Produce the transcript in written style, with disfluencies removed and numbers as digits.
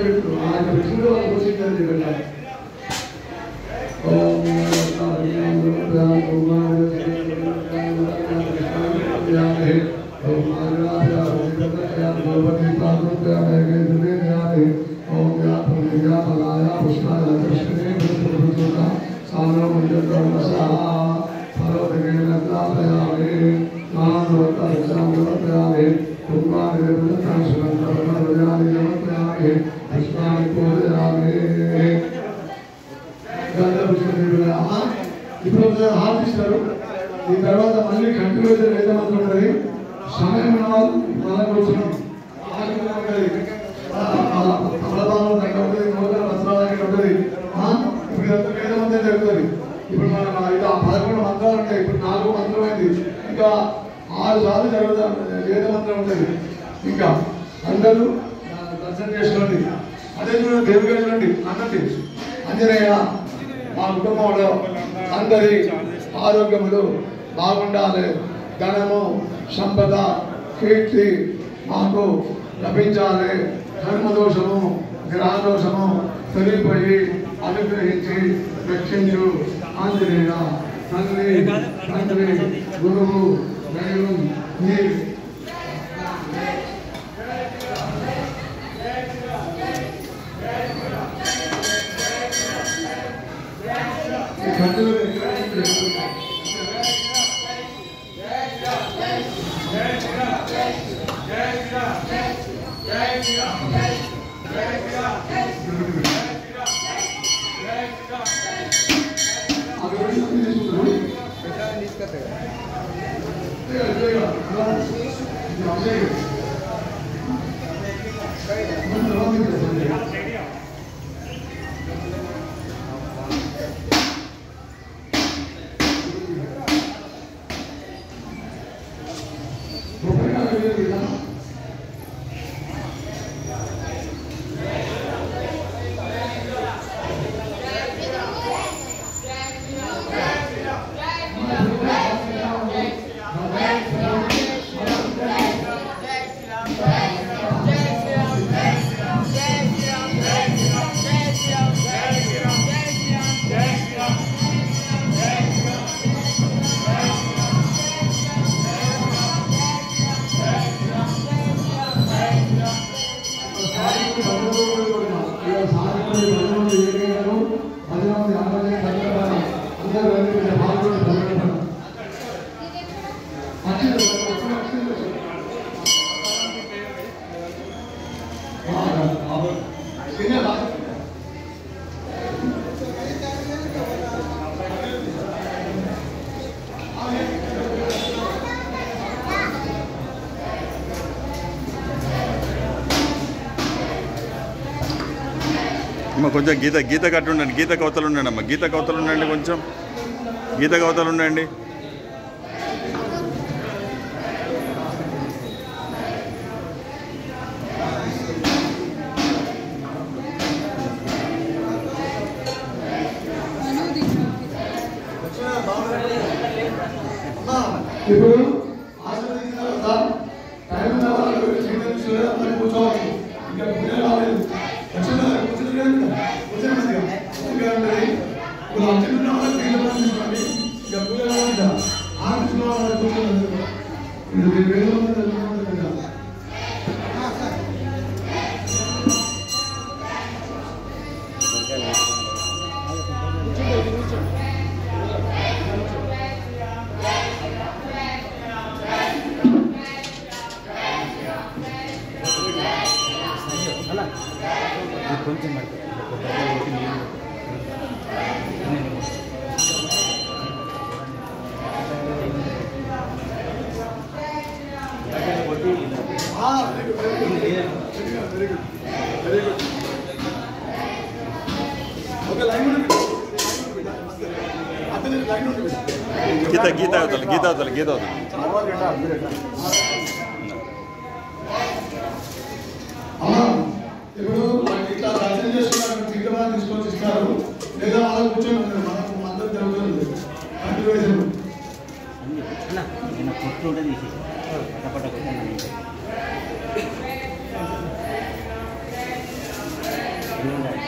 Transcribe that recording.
ఇప్పుడు ఆఫీసరు ఈ తర్వాత మళ్ళీ కంటిన్యూస్ వేదమంత్రం ఉంటుంది. సమయం ఉన్న వాళ్ళు మనం కూర్చున్నాం తమలపాలను దగ్గర ఉంటుంది, నూతన వస్త్రాల దగ్గర ఉంటుంది. ఇప్పుడు ఇదంతా వేదమంత్రం జరుగుతుంది. ఇప్పుడు మనం 11 మంత్రాలు ఉంటాయి. ఇప్పుడు 4 మంత్రం అయింది. ఇంకా 6 సార్లు జరుగుతుంది వేదమంత్రం ఉంటుంది. ఇంకా అందరూ దర్శనం చేసుకోండి. అదే చూడండి, దేవుడిగా చూడండి. అన్నది ఆంజనేయ మా కుటుంబంలో అందరి ఆరోగ్యములు బాగుండాలి, ధనము సంపద కీర్తి మాకు లభించాలి, కర్మదోషము గ్రహదోషము తొలిగిపోయి అనుగ్రహించి రక్షించు ఆంజనేయ తండ్రి తండ్రి గురువు దైవం నీ కొంచెం గీత కట్టు ఉండండి, గీత కవతలు ఉండండి అమ్మ, గీత కవతలు ఉండండి, కొంచెం గీత కవతలు ఉండండి. ఇప్పుడు ఆశీర్వదించిన తర్వాత టైం ఉన్న వాళ్ళు కూర్చోవచ్చు. ఇంకా పూజ రాలేదు కొంచెం గీత అవతల ఇప్పుడు ఇట్లా దర్శనం చేసుకున్నారు, విగ్రహాలు తీసుకొని ఇస్తారు లేదా అలా కూర్చొని ఉంటారు. మనకు అందరూ జరుగుతుంది కంటిన్యూషన్. అన్నీ ఉన్నాయి.